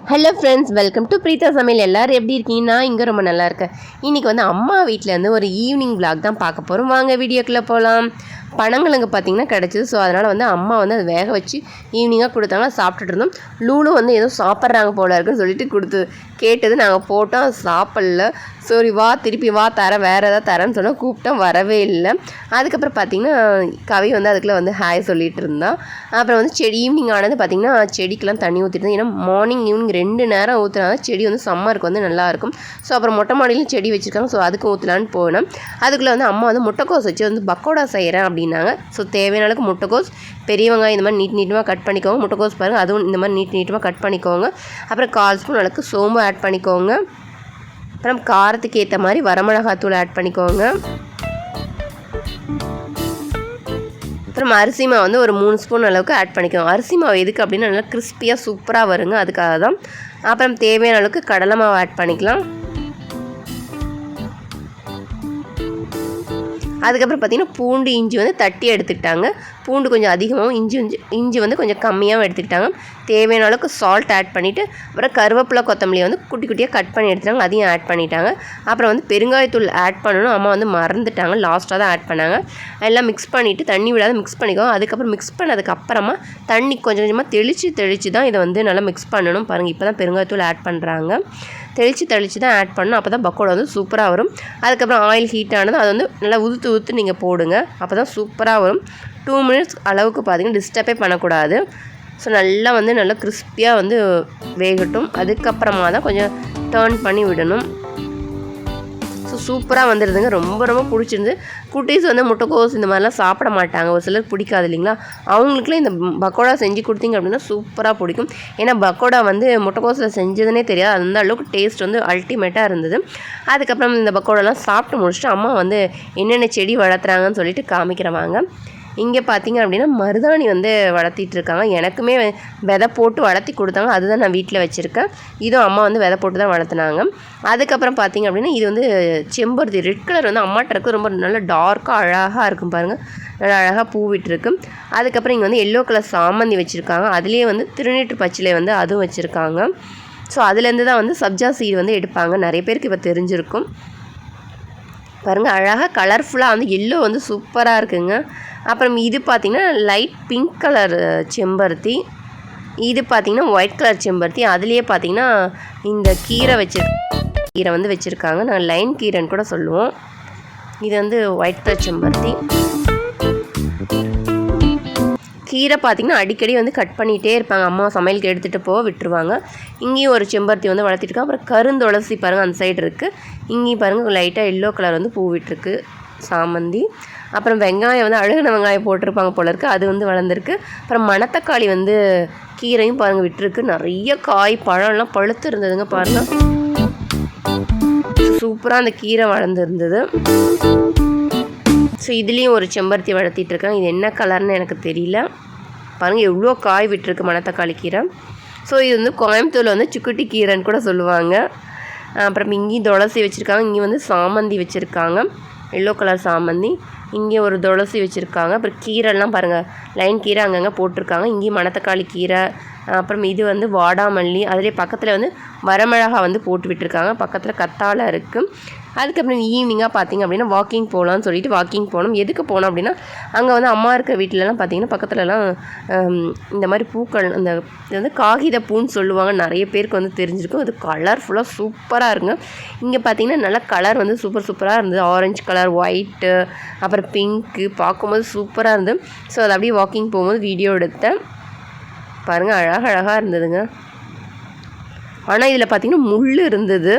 Hello friends, welcome to Preetha சமையல். எல்லோரும் எப்படி இருக்கீங்கன்னா இங்கே ரொம்ப நல்லா இருக்கேன். இன்றைக்கி வந்து அம்மா வீட்டிலேருந்து ஒரு ஈவினிங் விளாக் தான் பார்க்க போகிறோம். வாங்க வீடியோக்குள்ளே போகலாம். பனங்கிழங்கு பார்த்திங்கன்னா கிடச்சிது. ஸோ அதனால் வந்து அம்மா வந்து அதை வேக வச்சு ஈவினிங்காக கொடுத்தாங்க, சாப்பிட்டுட்டு இருந்தோம். லூலும் வந்து ஏதோ சாப்பிட்றாங்க போல இருக்குன்னு சொல்லிட்டு கேட்டது. நாங்கள் போட்டோம், சாப்பிடல. சரி வா திருப்பி வா தரேன், வேறு ஏதாவது தரேன்னு சொன்னால் கூப்பிட்டோம், வரவே இல்லை. அதுக்கப்புறம் பார்த்திங்கன்னா கவி வந்து அதுக்குள்ளே வந்து ஹாய் சொல்லிகிட்டு இருந்தான். அப்புறம் வந்து ஈவினிங் ஆனது பார்த்திங்கன்னா செடிக்கெலாம் தண்ணி ஊற்றிட்டு, ஏன்னா மார்னிங் ஈவினிங் 2 நேரம் ஊற்றினா செடி வந்து சம்மருக்கு வந்து நல்லாயிருக்கும். ஸோ அப்புறம் மொட்டை மாடியிலும் செடி வச்சுருக்காங்க. ஸோ அதுக்கு ஊற்றலான்னு போனேன். அதுக்குள்ளே வந்து அம்மா வந்து முட்டைக்கோஸ் வச்சு வந்து பக்கோடா செய்கிறேன் அப்படின்னாங்க. ஸோ தேவையான அளவுக்கு முட்டைக்கோஸ், பெரிய வெங்காயம் இந்த மாதிரி நீட்டமாக கட் பண்ணிக்கோங்க. முட்டைக்கோஸ் பாருங்கள், அதுவும் இந்த மாதிரி நீட்டமாக கட் பண்ணிக்கோங்க. அப்புறம் 1/4 ஸ்பூன் அளவுக்கு சோம்பு ஆட் பண்ணிக்கோங்க. அப்புறம் காரத்துக்கு ஏற்ற மாதிரி வரமிளகாத்தூள் ஆட் பண்ணிக்கோங்க. அப்புறம் அரிசி மாவு வந்து ஒரு 3 ஸ்பூன் அளவுக்கு ஆட் பண்ணிக்கோங்க. அரிசி மாவு எதுக்கு அப்படின்னா நல்லா கிறிஸ்பியாக சூப்பராக வருங்க, அதுக்காக தான். அப்புறம் தேவையான அளவுக்கு கடலை மாவு ஆட் பண்ணிக்கலாம். அதுக்கப்புறம் பார்த்திங்கன்னா பூண்டு இஞ்சி வந்து தட்டி எடுத்துக்கிட்டாங்க. பூண்டு கொஞ்சம் அதிகமாகவும் இஞ்சி வந்து கொஞ்சம் கம்மியாகவும் எடுத்துக்கிட்டாங்க. தேவையான அளவுக்கு சால்ட் ஆட் பண்ணிவிட்டு அப்புறம் கருவேப்பிலை கொத்தமல்லியை வந்து குட்டி குட்டியாக கட் பண்ணி எடுத்துட்டாங்க, அதையும் ஆட் பண்ணிட்டாங்க. அப்புறம் வந்து பெருங்காயத்தூள் ஆட் பண்ணணும், அம்மா வந்து மறந்துட்டாங்க, லாஸ்ட்டாக தான் ஆட் பண்ணாங்க. எல்லாம் மிக்ஸ் பண்ணிவிட்டு தண்ணி விடாத மிக்ஸ் பண்ணிக்கோங்க. அதுக்கப்புறம் மிக்ஸ் பண்ணதுக்கப்புறமா தண்ணி கொஞ்சம் கொஞ்சமாக தெளித்து தான் இதை வந்து நல்லா மிக்ஸ் பண்ணணும். பாருங்கள், இப்போ தான் பெருங்காயத்தூள் ஆட் பண்ணுறாங்க. தெளித்து தான் ஆட் பண்ணணும், அப்போ தான் பக்கோடா வந்து சூப்பராக வரும். அதுக்கப்புறம் ஆயில் ஹீட் ஆனது அதை வந்து நல்லா உதுத்து நீங்கள் போடுங்க, அப்போ தான் சூப்பராக வரும். 2 மினிட்ஸ் அளவுக்கு பார்த்திங்கன்னா டிஸ்டர்பே பண்ணக்கூடாது. ஸோ நல்லா கிறிஸ்பியாக வந்து வேகட்டும். அதுக்கப்புறமா தான் கொஞ்சம் டர்ன் பண்ணி விடணும். ஸோ சூப்பராக வந்துடுதுங்க, ரொம்ப பிடிச்சிருந்து. குட்டீஸ் வந்து முட்டைக்கோஸ் இந்த மாதிரிலாம் சாப்பிட மாட்டாங்க, ஒரு சிலர் பிடிக்காது இல்லைங்களா. அவங்களுக்குலாம் இந்த பக்கோடா செஞ்சு கொடுத்தீங்க அப்படின்னா சூப்பராக பிடிக்கும். ஏன்னா பக்கோடா வந்து முட்டைக்கோஸில் செஞ்சதுனே தெரியாது, அந்த அளவுக்கு டேஸ்ட் வந்து அல்டிமேட்டாக இருந்தது. அதுக்கப்புறம் இந்த பக்கோடாலாம் சாப்பிட்டு முடிச்சுட்டு அம்மா வந்து என்னென்ன செடி வளர்த்துறாங்கன்னு சொல்லிட்டு காமிக்கிறவாங்க. இங்கே பார்த்திங்க அப்படின்னா மருதாணி வந்து வளர்த்திட்டு இருக்காங்க. எனக்குமே விதை போட்டு வளர்த்தி கொடுத்தாங்க, அதுதான் நான் வீட்டில் வச்சுருக்கேன். இதுவும் அம்மா வந்து விதை போட்டு தான் வளர்த்துனாங்க. அதுக்கப்புறம் பார்த்திங்க அப்படின்னா இது வந்து செம்பருத்தி, ரெட் கலர் வந்து அம்மாட்ட இருக்குது, ரொம்ப நல்லா டார்க்காக அழகாக இருக்கும் பாருங்கள், நல்லா அழகாக பூ விட்டுருக்கு. அதுக்கப்புறம் இங்கே வந்து எல்லோ கலர் சாமந்தி வச்சுருக்காங்க. அதுலேயே வந்து திருநீற்று பச்சிலை வந்து அதுவும் வச்சுருக்காங்க. ஸோ அதுலேருந்து தான் வந்து சப்ஜா சீடு வந்து எடுப்பாங்க, நிறைய பேருக்கு இப்போ தெரிஞ்சிருக்கும். பாருங்கள், அழகாக கலர்ஃபுல்லாக வந்து எல்லோ வந்து சூப்பராக இருக்குங்க. அப்புறம் இது பார்த்திங்கன்னா லைட் பிங்க் கலர் செம்பருத்தி, இது பார்த்திங்கன்னா ஒயிட் கலர் செம்பருத்தி. அதுலேயே பார்த்திங்கன்னா இந்த கீரை வந்து வச்சுருக்காங்க, நாங்கள் லைன் கீரைன்னு கூட சொல்லுவோம். இது வந்து ஒயிட் கலர் செம்பருத்தி. கீரை பார்த்திங்கன்னா அடிக்கடி வந்து கட் பண்ணிகிட்டே இருப்பாங்க, அம்மா சமையலுக்கு எடுத்துகிட்டு போக விட்டுருவாங்க. இங்கேயும் ஒரு செம்பருத்தி வந்து வளர்த்திட்டுருக்காங்க. அப்புறம் கருந்துளசி பாருங்கள், அந்த சைடு இருக்குது. இங்கேயும் பாருங்கள் லைட்டாக எல்லோ கலர் வந்து பூ விட்டுருக்கு சாமந்தி. அப்புறம் வெங்காயம் வந்து அழுகின வெங்காயம் போட்டிருப்பாங்க போல இருக்குது, அது வந்து வளர்ந்துருக்கு. அப்புறம் மணத்தக்காளி வந்து கீரையும் பாருங்கள் விட்டுருக்கு. நிறைய காய் பழம்லாம் பழுத்து இருந்ததுங்க பாருங்கள், சூப்பராக அந்த கீரை வளர்ந்துருந்தது. ஸோ இதுலேயும் ஒரு செம்பருத்தி வளர்த்திட்ருக்காங்க. இது என்ன கலர்னு எனக்கு தெரியல. பாருங்கள் எவ்வளோ காய் விட்டுருக்கு மணத்தக்காளி கீரை. ஸோ இது வந்து கோயம்புத்தூரில் வந்து சுக்குட்டி கீரைன்னு கூட சொல்லுவாங்க. அப்புறம் இங்கேயும் துளசி வச்சுருக்காங்க. இங்கே வந்து சாமந்தி வச்சுருக்காங்க, எல்லோ கலர் சாமந்தி. இங்கே ஒரு துளசி வச்சுருக்காங்க. அப்புறம் கீரைலாம் பாருங்கள், லைன் கீரை அங்கங்கே போட்டிருக்காங்க. இங்கேயும் மணத்தக்காளி கீரை. அப்புறம் இது வந்து வாடாமல்லி. அதிலே பக்கத்தில் வந்து வரமிளகா வந்து போட்டு விட்டுருக்காங்க, பக்கத்தில் கத்தாழை இருக்குது. அதுக்கப்புறம் ஈவினிங்காக பார்த்திங்க அப்படின்னா வாக்கிங் போகலான்னு சொல்லிட்டு வாக்கிங் போனோம். எதுக்கு போனோம் அப்படின்னா அங்கே வந்து அம்மா இருக்க வீட்டிலலாம் பார்த்திங்கன்னா பக்கத்துலலாம் இந்த மாதிரி பூக்கள், அந்த இது வந்து காகித பூன்னு சொல்லுவாங்க, நிறைய பேருக்கு வந்து தெரிஞ்சிருக்கும். அது கலர்ஃபுல்லாக சூப்பராக இருக்குங்க. இங்கே பார்த்திங்கன்னா நல்லா கலர் வந்து சூப்பராக இருந்தது. ஆரஞ்சு கலர், ஒயிட்டு, அப்புறம் பிங்க்கு, பார்க்கும்போது சூப்பராக இருந்தது. ஸோ அது அப்படியே வாக்கிங் போகும்போது வீடியோ எடுத்தேன். பாருங்கள், அழகாக இருந்ததுங்க. ஆனால் இதில் பார்த்திங்கன்னா முள் இருந்தது,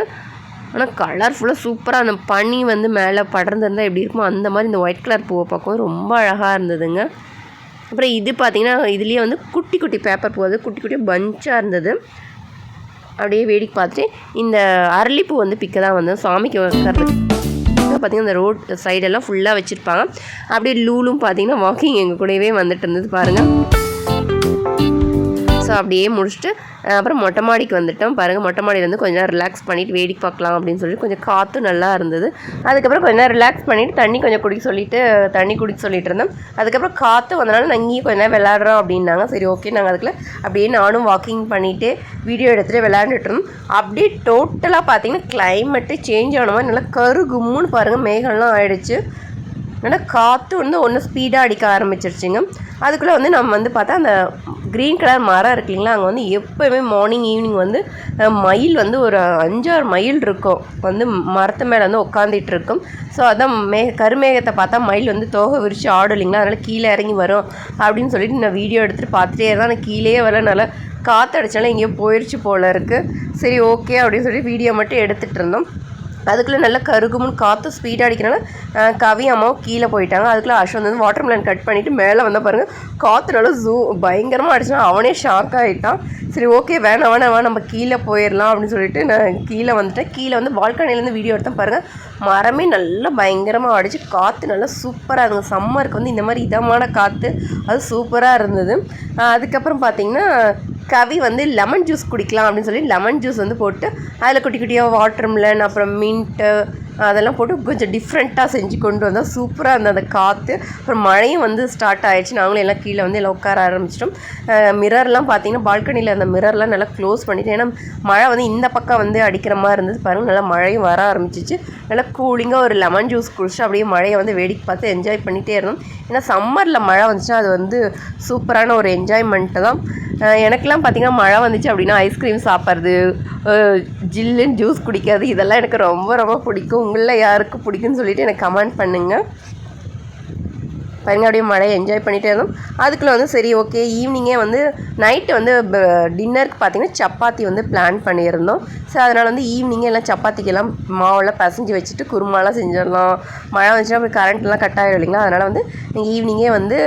ஆனால் கலர்ஃபுல்லாக சூப்பராக அந்த பனி வந்து மேலே படர்ந்துருந்தால் எப்படி இருக்குமோ அந்த மாதிரி இந்த ஒயிட் கலர் பூவை பார்க்கவும் ரொம்ப அழகாக இருந்ததுங்க. அப்புறம் இது பார்த்திங்கன்னா இதுலேயே வந்து குட்டி குட்டி பேப்பர் பூ, அது குட்டி குட்டியாக பஞ்சாக இருந்தது. அப்படியே வேடிக்கை பார்த்துட்டு இந்த அரளிப்பூ வந்து பிக்க தான் வந்தேன் சாமிக்கு வைக்கிறதுக்கு. பார்த்திங்கன்னா இந்த ரோட் சைடெல்லாம் ஃபுல்லாக வச்சுருப்பாங்க. அப்படியே லூலும் பார்த்திங்கன்னா வாக்கிங் எங்கள் கூடவே வந்துட்டு இருந்தது பாருங்கள். ஸோ அப்படியே முடிச்சுட்டு அப்புறம் மொட்டை மாடிக்கு வந்துட்டோம். பாருங்கள், மொட்டை மாடியில் வந்து கொஞ்சம் நேரம் ரிலாக்ஸ் பண்ணிவிட்டு வேடிக்கை பார்க்கலாம் அப்படின்னு சொல்லிட்டு கொஞ்சம் காற்று நல்லா இருந்தது. அதுக்கப்புறம் கொஞ்சம் நேரம் ரிலாக்ஸ் பண்ணிவிட்டு தண்ணி கொஞ்சம் குடிக்க சொல்லிட்டு இருந்தோம். அதுக்கப்புறம் காற்று வந்தனால நான் இங்கேயும் கொஞ்சம் நேரம் விளையாடுறோம் அப்படின்னாங்க. சரி ஓகே, நாங்கள் அதுக்குள்ள அப்படியே நானும் வாக்கிங் பண்ணிவிட்டு வீடியோ எடுத்துகிட்டு விளையாண்டுட்டு இருந்தோம். அப்படியே டோட்டலாக பார்த்தீங்கன்னா கிளைமேட்டு சேஞ்ச் ஆன மாதிரி நல்லா கருகும்முன்னு பாருங்கள், மேகம்லாம் ஆயிடுச்சு. நல்லா காற்று வந்து ஒன்று ஸ்பீடாக அடிக்க ஆரம்பிச்சிருச்சுங்க. அதுக்குள்ளே வந்து நம்ம வந்து பார்த்தா அந்த க்ரீன் கலர் மரம் இருக்கு இல்லைங்களா, அங்கே வந்து எப்போயுமே மார்னிங் ஈவினிங் வந்து மயில் வந்து ஒரு 5-6 மயில் இருக்கும், வந்து மரத்து மேலே வந்து உட்காந்துட்டு இருக்கும். ஸோ அதான் கருமேகத்தை பார்த்தா மயில் வந்து தோகை விரித்து ஆடும் இல்லைங்களா, அதனால் கீழே இறங்கி வரும் அப்படின்னு சொல்லிட்டு நான் வீடியோ எடுத்துகிட்டு பார்த்துட்டே இருந்தேன். நான் கீழே வர நல்லா காற்று அடித்தாலும் எங்கேயோ போயிடுச்சு போல் இருக்குது. சரி ஓகே அப்படின்னு சொல்லி வீடியோ மட்டும் எடுத்துகிட்டு இருந்தோம். அதுக்குள்ளே நல்லா கருகுமுன்னு காற்று ஸ்பீடாக அடிக்கிறனால கவி அம்மாவும் கீழே போயிட்டாங்க. அதுக்குள்ளே அஸ்வந்த் வந்து வாட்டர் மெலன் கட் பண்ணிவிட்டு மேலே வந்தால் பாருங்கள், காற்று நல்லா பயங்கரமாக அடிச்சுனா அவனே ஷாக் ஆகிட்டான். சரி ஓகே, வேணாம் நம்ம கீழே போயிடலாம் அப்படின்னு சொல்லிட்டு நான் கீழே வந்துட்டேன். கீழே வந்து பால்கனிலேருந்து வீடியோ எடுத்தேன். பாருங்கள், மரமே நல்லா பயங்கரமாக அடிச்சு காற்று நல்லா சூப்பராக இருந்தது. சம்மருக்கு வந்து இந்த மாதிரி இதமான காற்று அது சூப்பராக இருந்தது. அதுக்கப்புறம் பார்த்திங்கன்னா கவி வந்து லெமன் ஜூஸ் குடிக்கலாம் அப்படின்னு சொல்லி லெமன் ஜூஸ் வந்து போட்டு அதில் குட்டி குட்டியாக வாட்டர் மெலன் அப்புறம் மின்ட்டு அதெல்லாம் போட்டு கொஞ்சம் டிஃப்ரெண்ட்டாக செஞ்சு கொண்டு வந்தால் சூப்பராக இருந்தது அந்த காற்று. அப்புறம் மழையும் வந்து ஸ்டார்ட் ஆகிடுச்சு. நாங்களும் எல்லாம் கீழே வந்து எல்லாம் உட்கார ஆரம்பிச்சிட்டோம். மிரர்லாம் பார்த்திங்கன்னா பால்கனியில் அந்த மிரர்லாம் நல்லா க்ளோஸ் பண்ணிவிட்டு, ஏன்னா மழை வந்து இந்த பக்கம் வந்து அடிக்கிற மாதிரி இருந்தது. பாருங்கள், நல்லா மழையும் வர ஆரம்பிச்சிச்சு. நல்லா கூலிங்காக ஒரு லெமன் ஜூஸ் குடிச்சு அப்படியே மழையை வந்து வேடிக்கை பார்த்து என்ஜாய் பண்ணிகிட்டே இருந்தோம். ஏன்னா சம்மரில் மழை வந்துச்சுன்னா அது வந்து சூப்பரான ஒரு என்ஜாய்மெண்ட்டு தான். எனக்கெலாம் பார்த்திங்கன்னா மழை வந்துச்சு அப்படின்னா ஐஸ்கிரீம் சாப்பிட்றது, ஜில்லுன்னு ஜூஸ் குடிக்கிறது, இதெல்லாம் எனக்கு ரொம்ப ரொம்ப பிடிக்கும். உங்களில் யாருக்கு பிடிக்குன்னு சொல்லிவிட்டு எனக்கு கமெண்ட் பண்ணுங்கள். பாருங்க, அப்படியே மழையை என்ஜாய் பண்ணிகிட்டே இருந்தோம். அதுக்குள்ளே வந்து சரி ஓகே, ஈவினிங்கே வந்து நைட்டு வந்து டின்னருக்கு பார்த்திங்கன்னா சப்பாத்தி வந்து பிளான் பண்ணியிருந்தோம். ஸோ அதனால் வந்து ஈவினிங்கே எல்லாம் சப்பாத்திக்கெல்லாம் மாவெல்லாம் பசைஞ்சு வச்சுட்டு குருமாலாம் செஞ்சிடலாம். மழை வந்துச்சுன்னா அப்படி கரண்ட்லாம் கட் ஆகிடும் இல்லைங்களா, அதனால் வந்து நீங்கள் ஈவினிங்கே வந்து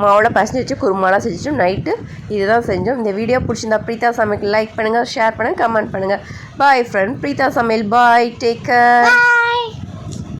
மாவெல்லாம் பசைஞ்சு வச்சு குருமாலாம் செஞ்சுட்டு நைட்டு இதுதான் செஞ்சோம். இந்த வீடியோ பிடிச்சிருந்தா பிரீதா சமையல் லைக் பண்ணுங்கள், ஷேர் பண்ணுங்கள், கமெண்ட் பண்ணுங்கள். பாய் ஃப்ரெண்ட், பிரீதா சமையல். பாய், டேக் கேர்.